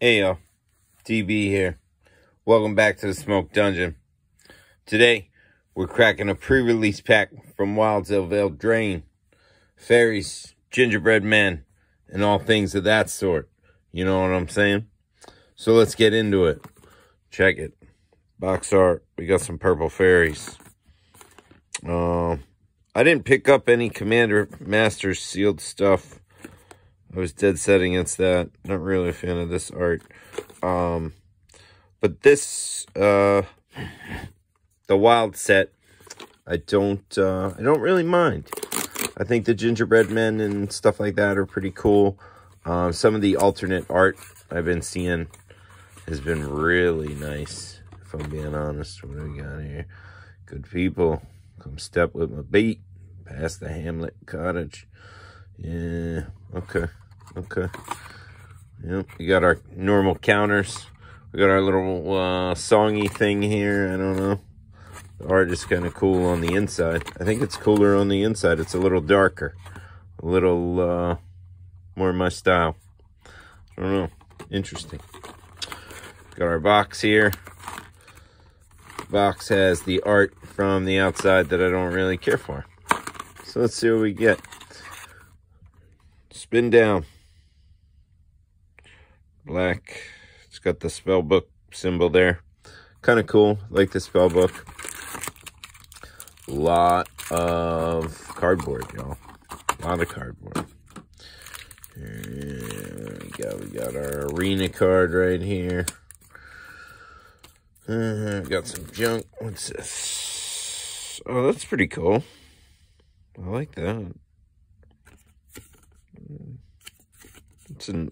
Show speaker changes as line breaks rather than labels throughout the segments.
Hey yo, DB here. Welcome back to the Smoke Dungeon. Today, we're cracking a pre-release pack from Wilds of Eldraine. Fairies, gingerbread men, and all things of that sort. You know what I'm saying? So let's get into it. Check it. Box art. We got some purple fairies. I didn't pick up any Commander Masters sealed stuff. I was dead set against that. Not really a fan of this art. But this, the wild set, I don't really mind. I think the gingerbread men and stuff like that are pretty cool. Some of the alternate art I've been seeing has been really nice, if I'm being honest. What do we got here? Good people. Come step with my beat. Past the Hamlet Cottage. Yeah, okay. Yep, we got our normal counters. We got our little songy thing here. I don't know. The art is kind of cool on the inside. I think it's cooler on the inside. It's a little darker. A little more my style. I don't know. Interesting. Got our box here. Box has the art from the outside that I don't really care for. So let's see what we get. Spin down. Black. It's got the spell book symbol there. Kind of cool. Like the spell book. Lot of cardboard, y'all. A lot of cardboard. Here we got our arena card right here. Got some junk. What's this? Oh, that's pretty cool. I like that. It's a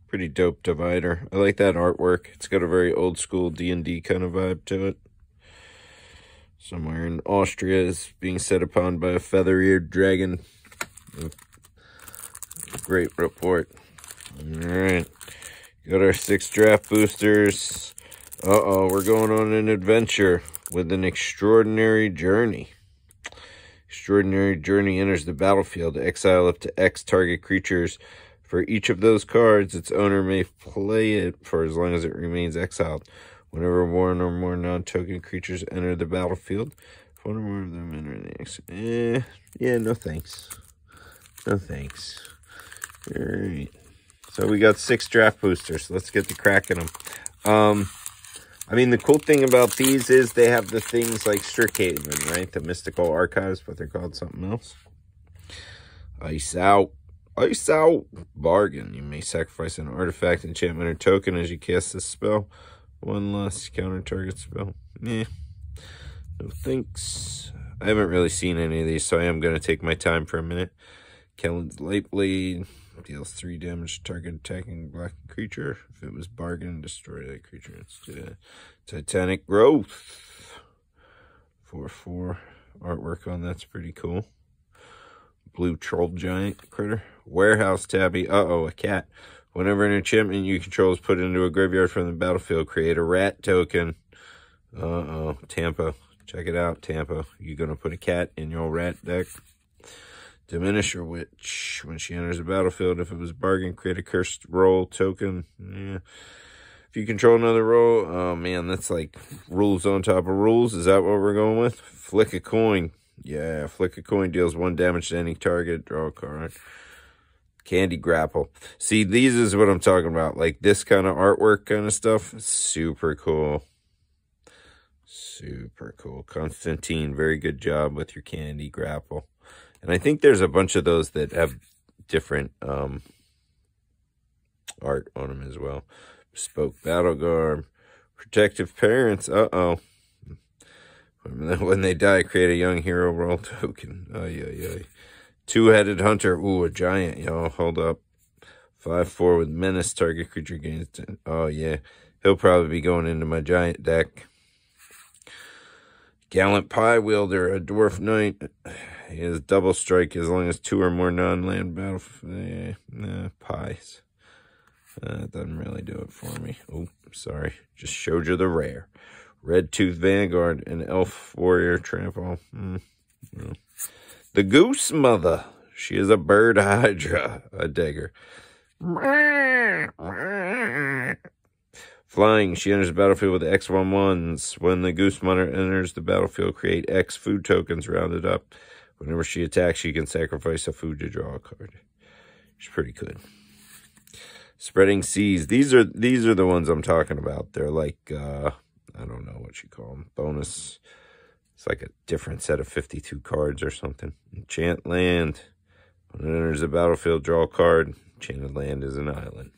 pretty dope divider. I like that artwork. It's got a very old school D&D kind of vibe to it. Somewhere in Austria is being set upon by a feather-eared dragon. Great report. Alright. Got our 6 draft boosters. We're going on an adventure with an extraordinary journey. Extraordinary journey enters the battlefield. Exile up to X target creatures. For each of those cards, its owner may play it for as long as it remains exiled. Whenever one or more non-token creatures enter the battlefield, if one or more of them enter the exile. Yeah, no thanks. No thanks. Alright. So we got 6 draft boosters. Let's get to cracking them. I mean, the cool thing about these is they have the things like Strixhaven, right? The mystical archives, but they're called something else. Ice out. Ice out. Bargain. You may sacrifice an artifact, enchantment, or token as you cast this spell. One less counter target spell. No thanks. I haven't really seen any of these, so I am going to take my time for a minute. Kellen's Lightblade. Deals 3 damage to target attacking black creature. If it was bargain, destroy that creature. It's Titanic Growth. 4/4. Artwork on that's pretty cool. Blue Troll Giant critter. Warehouse Tabby. A cat. Whenever an enchantment you control is put into a graveyard from the battlefield, create a rat token. Tampa. Check it out, Tampa. You gonna put a cat in your rat deck? Diminisher Witch. When she enters the battlefield, if it was bargain, create a cursed roll token. Yeah. If you control another roll, oh man, that's like rules on top of rules. Is that what we're going with? Flick a coin. Yeah, flick a coin deals 1 damage to any target. Draw a card. Candy Grapple. See, these is what I'm talking about. Like this kind of artwork kind of stuff. Super cool. Super cool. Constantine, very good job with your Candy Grapple. And I think there's a bunch of those that have different art on them as well. Bespoke Battle Garb. Protective Parents. When they die, create a young hero roll token. Two-headed Hunter. Ooh, a giant, y'all. Hold up. 5/4 with Menace. Target creature gains 10. Oh, yeah. He'll probably be going into my giant deck. Gallant Pie Wielder, a Dwarf Knight. He has double strike as long as 2 or more non-land pies. That doesn't really do it for me. Oh, sorry. Just showed you the rare. Red Tooth Vanguard, an Elf Warrior Trample. No. The Goose Mother. She is a bird hydra. A dagger. Flying, she enters the battlefield with X11s. When the Goose Mother enters the battlefield, create X food tokens rounded up. Whenever she attacks, she can sacrifice a food to draw a card. She's pretty good. Spreading Seas. These are the ones I'm talking about. They're like, I don't know what you call them. Bonus. It's like a different set of 52 cards or something. Enchant Land. When it enters the battlefield, draw a card. Enchanted Land is an island.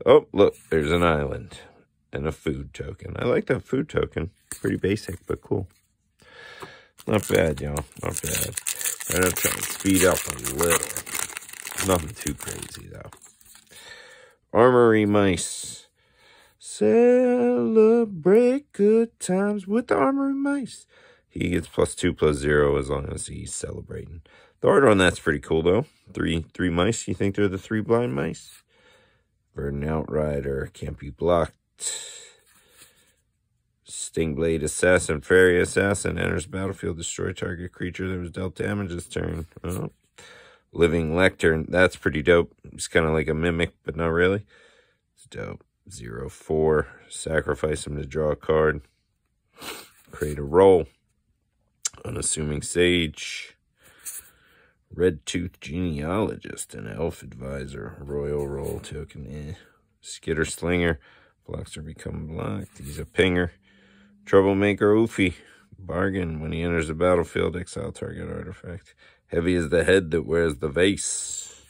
Oh, look, there's an island and a food token. I like that food token. Pretty basic, but cool. Not bad, y'all. Not bad. I'm going to try and speed up a little. Nothing too crazy, though. Armory Mice. Celebrate good times with the Armory Mice. He gets +2/+0 as long as he's celebrating. The art on that's pretty cool, though. Three mice. You think they're the 3 blind mice? Verdant Outrider, can't be blocked. Stingblade Assassin, Fairy Assassin, enters battlefield, destroy target creature that was dealt damage this turn. Oh. Living Lectern, that's pretty dope. It's kind of like a mimic, but not really. It's dope. 0/4, sacrifice him to draw a card. Create a roll. Unassuming Sage. Red Tooth Genealogist, an Elf Advisor, Royal Roll token, Skitter Slinger, blocks or become blocked. He's a pinger. Troublemaker Oofy, bargain. When he enters the battlefield, exile target artifact. Heavy is the head that wears the vase.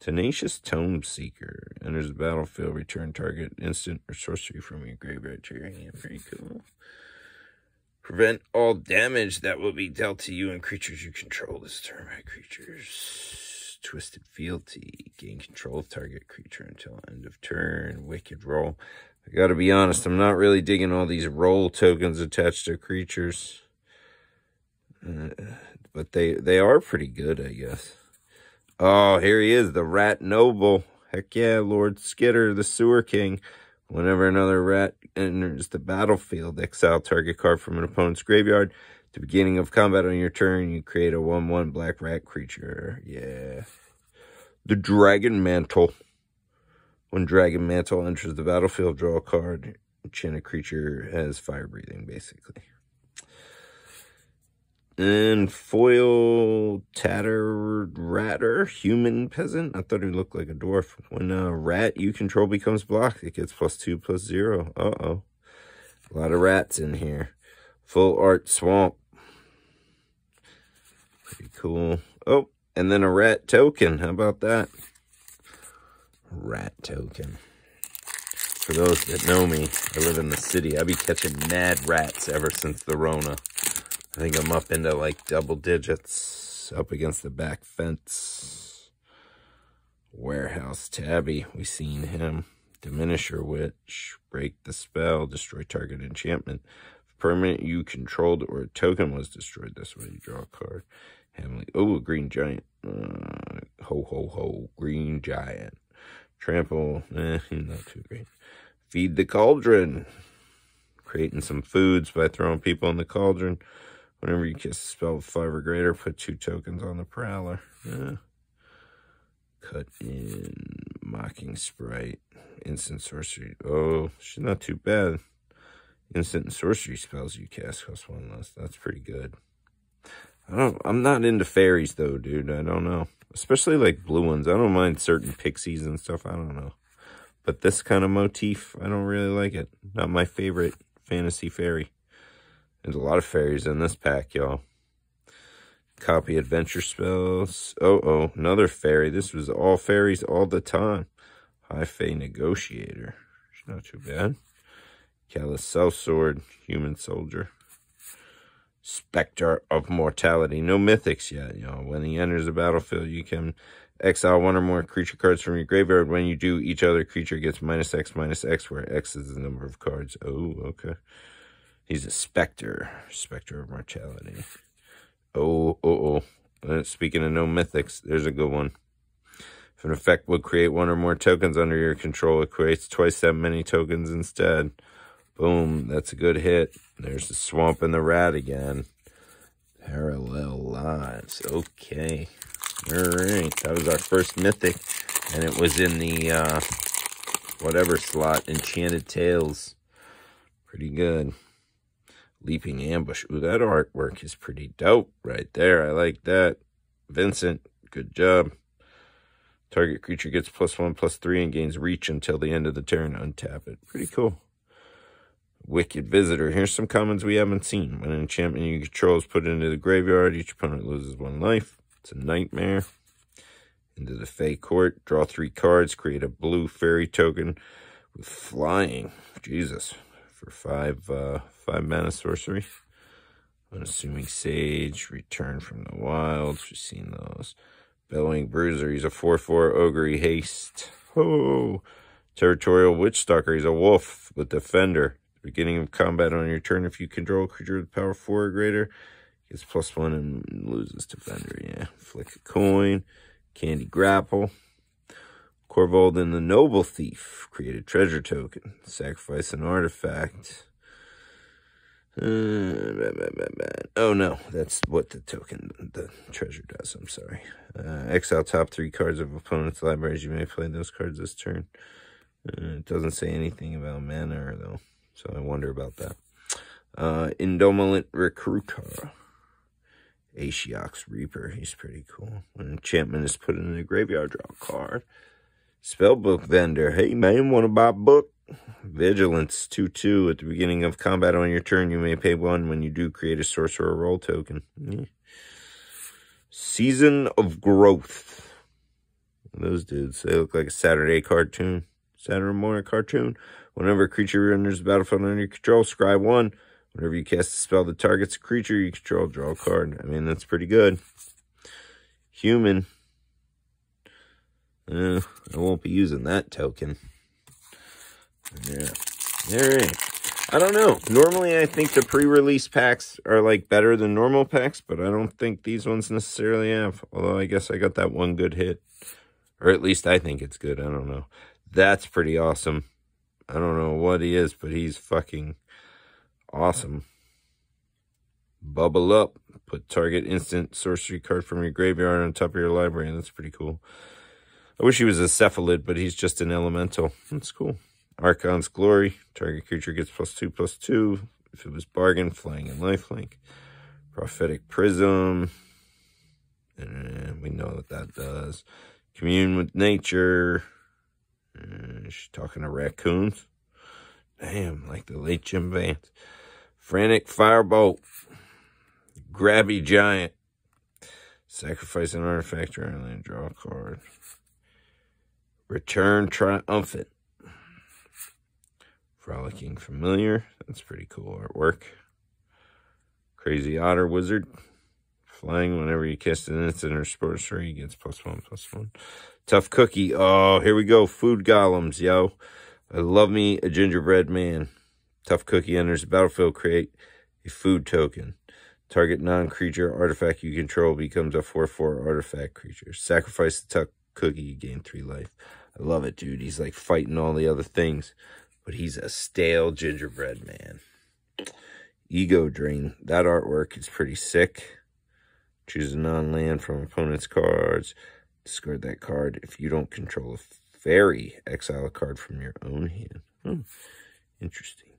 Tenacious Tome Seeker, enters the battlefield, return target instant or sorcery from your graveyard to your hand. Very cool. Prevent all damage that will be dealt to you and creatures you control this turn by creatures. Twisted Fealty. Gain control of target creature until end of turn. Wicked Roll. I gotta be honest, I'm not really digging all these roll tokens attached to creatures. But they are pretty good, I guess. Oh, here he is, the Rat Noble. Heck yeah, Lord Skitter, the Sewer King. Whenever another rat enters the battlefield, exile target card from an opponent's graveyard. At the beginning of combat on your turn, you create a 1/1 black rat creature. Yeah. The Dragon Mantle. When Dragon Mantle enters the battlefield, draw a card. Enchanted creature has fire breathing, basically. And Foil Tattered Ratter, Human Peasant. I thought he looked like a dwarf. When a rat you control becomes blocked, it gets +2/+0. Uh-oh. A lot of rats in here. Full Art Swamp. Pretty cool. Oh, and then a rat token. How about that? Rat token. For those that know me, I live in the city. I be catching mad rats ever since the Rona. I think I'm up into like double digits, up against the back fence. Warehouse Tabby, we seen him. Diminisher Witch, break the spell, destroy target enchantment. If permanent you controlled or a token was destroyed this way, you draw a card. Hamley, oh, a green giant. Ho, ho, ho, green giant. Trample, not too great. Feed the Cauldron. Creating some foods by throwing people in the cauldron. Whenever you cast a spell with 5 or greater, put 2 tokens on the Prowler. Cut in. Mocking Sprite. Instant sorcery. Oh, she's not too bad. Instant and sorcery spells you cast cost 1 less. That's pretty good. I'm not into fairies, though, dude. I don't know. Especially, like, blue ones. I don't mind certain pixies and stuff. I don't know. But this kind of motif, I don't really like it. Not my favorite fantasy fairy. There's a lot of fairies in this pack, y'all. Copy adventure spells. Oh, another fairy. This was all fairies all the time. High Fae Negotiator. She's not too bad. Callous Sellsword. Human Soldier. Spectre of Mortality. No mythics yet, y'all. When he enters the battlefield, you can exile 1 or more creature cards from your graveyard. When you do, each other creature gets -X/-X, where X is the number of cards. Oh, okay. He's a Spectre. Spectre of Mortality. Oh. Speaking of no mythics, there's a good one. If an effect will create 1 or more tokens under your control, it creates twice that many tokens instead. Boom. That's a good hit. There's the Swamp and the Rat again. Parallel Lives. Okay. Alright, that was our first mythic. And it was in the, whatever slot, Enchanted Tales. Pretty good. Leaping Ambush. Ooh, that artwork is pretty dope right there. I like that. Vincent, good job. Target creature gets +1/+3 and gains reach until the end of the turn. Untap it. Pretty cool. Wicked Visitor. Here's some commons we haven't seen. When an enchantment you control is put into the graveyard, each opponent loses 1 life. It's a nightmare. Into the Fey Court. Draw 3 cards. Create a blue fairy token with flying. Jesus. For 5 mana sorcery. Unassuming Sage. Return from the Wilds. We've seen those. Bellowing Bruiser. He's a 4/4 ogre. Haste. Oh. Territorial Witchstalker. He's a wolf with Defender. Beginning of combat on your turn, if you control a creature with power 4 or greater, gets +1 and loses Defender. Yeah. Flick a coin. Candy Grapple. Corvold and the Noble Thief. Create a treasure token. Sacrifice an artifact. Oh no, that's what the treasure does. I'm sorry. Exile top 3 cards of opponent's libraries. You may play those cards this turn. It doesn't say anything about mana, though. So I wonder about that. Indomitable Recruiter. Ashiok's Reaper. He's pretty cool. When enchantment is put in the graveyard, draw a card. Spellbook Vendor. Hey, man, want to buy a book? Vigilance. 2/2. At the beginning of combat on your turn, you may pay 1. When you do, create a sorcerer roll token. Yeah. Season of Growth. Those dudes, they look like a Saturday cartoon. Saturday morning cartoon. Whenever a creature enters the battlefield under your control, scry 1. Whenever you cast a spell that targets a creature you control, draw a card. I mean, that's pretty good. Human. I won't be using that token. Yeah. Alright. I don't know. Normally, I think the pre-release packs are, like, better than normal packs, but I don't think these ones necessarily have. Although, I guess I got that one good hit. Or at least I think it's good. I don't know. That's pretty awesome. I don't know what he is, but he's fucking awesome. Bubble Up. Put target instant sorcery card from your graveyard on top of your library. That's pretty cool. I wish he was a cephalid, but he's just an elemental. That's cool. Archon's Glory. Target creature gets +2/+2. If it was bargain, flying and lifelink. Prophetic Prism. And we know what that does. Commune with Nature. She's talking to raccoons. Damn, like the late Jim Vance. Frantic Firebolt. Grabby Giant. Sacrifice an artifact or and draw a card. Return Triumphant. Frolicking Familiar. That's pretty cool artwork. Crazy Otter Wizard. Flying whenever you cast an instant or sorcery, he gets +1/+1. Tough Cookie. Oh, here we go. Food Golems, yo. I love me a gingerbread man. Tough Cookie enters the battlefield. Create a food token. Target non-creature artifact you control becomes a 4/4 artifact creature. Sacrifice the Tough Cookie. You gain 3 life. I love it, dude. He's like fighting all the other things. But he's a stale gingerbread man. Ego Drain. That artwork is pretty sick. Choose a non-land from opponent's cards. Discard that card. If you don't control a fairy, exile a card from your own hand. Interesting.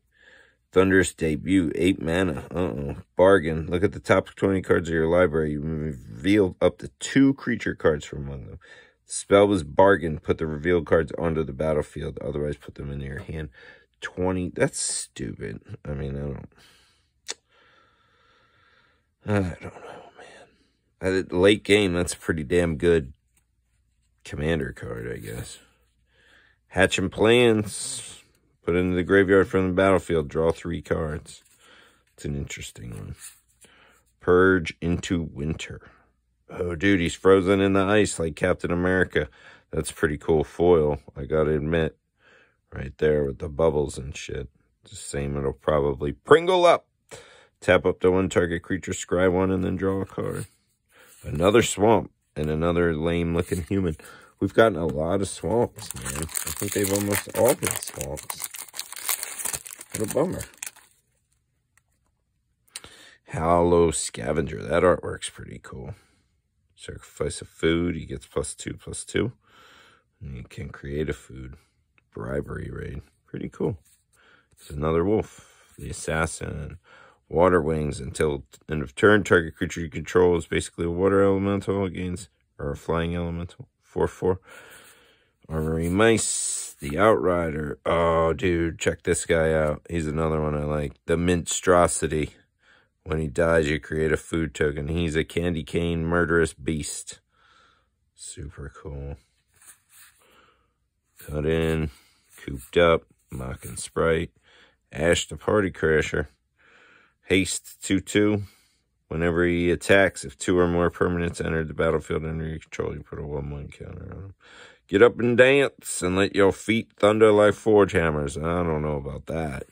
Thunderous Debut. 8 mana. Bargain. Look at the top 20 cards of your library. You revealed up to 2 creature cards from among them. The spell was Bargain. Put the revealed cards onto the battlefield. Otherwise, put them into your hand. 20. That's stupid. I mean, I don't know, man. Late game, that's a pretty damn good commander card, I guess. Hatching Plans. Put into the graveyard from the battlefield. Draw 3 cards. It's an interesting one. Purge into Winter. Oh, dude, he's frozen in the ice like Captain America. That's pretty cool foil, I gotta admit. Right there with the bubbles and shit. Just saying it'll probably Pringle up. Tap up to 1 target creature, scry 1, and then draw a card. Another swamp and another lame-looking human. We've gotten a lot of swamps, man. I think they've almost all been swamps. What a bummer. Hollow Scavenger. That artwork's pretty cool. Sacrifice a food, he gets +2/+2. And you can create a food. Bribery raid. Pretty cool. It's another wolf. The assassin. Water wings. Until end of turn, target creature you control is basically a water elemental. Gains, or a flying elemental. 4/4. Armory mice. The outrider. Oh, dude, check this guy out. He's another one I like. The minstrosity. When he dies, you create a food token. He's a candy cane murderous beast. Super cool. Cut in. Cooped up. Mocking Sprite. Ash the Party Crasher. Haste 2/2. Whenever he attacks, if 2 or more permanents enter the battlefield under your control, you put a 1/1 counter on him. Get up and dance and let your feet thunder like forge hammers. I don't know about that.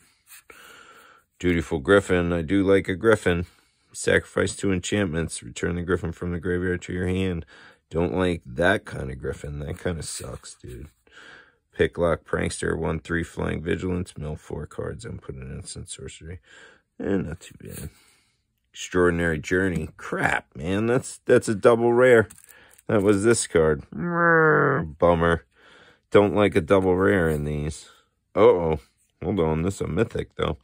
Dutiful Griffin. I do like a Griffin. Sacrifice 2 enchantments. Return the Griffin from the graveyard to your hand. Don't like that kind of Griffin. That kind of sucks, dude. Picklock Prankster. 1/3 Flying Vigilance. Mill 4 cards and put an instant sorcery. Not too bad. Extraordinary Journey. Crap, man. That's a double rare. That was this card. Bummer. Don't like a double rare in these. Uh-oh. Hold on. This is a mythic, though.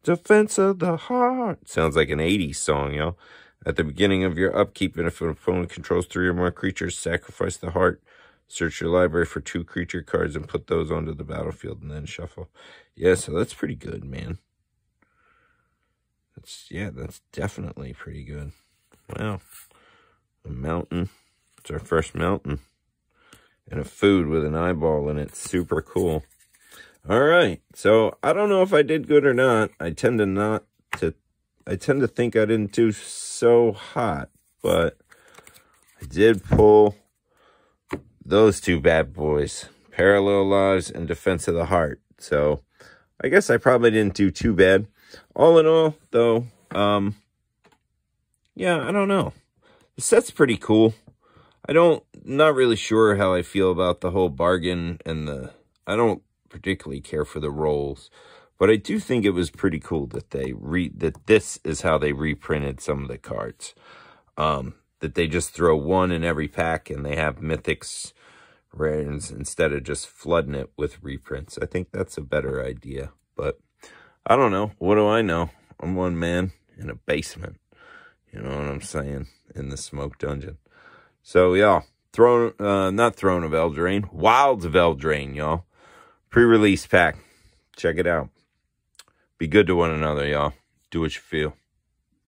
Defense of the Heart. Sounds like an 80s song, y'all. At the beginning of your upkeep, and if an opponent controls 3 or more creatures, sacrifice the heart. Search your library for 2 creature cards and put those onto the battlefield and then shuffle. Yeah, so that's pretty good, man. That's definitely pretty good. Wow. A mountain. It's our first mountain. And a food with an eyeball in it. Super cool. All right. So I don't know if I did good or not. I tend to think I didn't do so hot, but I did pull those 2 bad boys. Parallel Lives and Defense of the Heart. So I guess I probably didn't do too bad. All in all, though, yeah, I don't know. The set's pretty cool. Not really sure how I feel about the whole bargain and I don't particularly care for the rolls, but I do think it was pretty cool that that this is how they reprinted some of the cards. That they just throw 1 in every pack and they have mythics, rares, instead of just flooding it with reprints. I think that's a better idea, but I don't know. What do I know? I'm one man in a basement. You know what I'm saying? In the smoke dungeon. So, y'all, not Throne of Eldraine, Wilds of Eldraine, y'all. Pre-release pack. Check it out. Be good to one another, y'all. Do what you feel.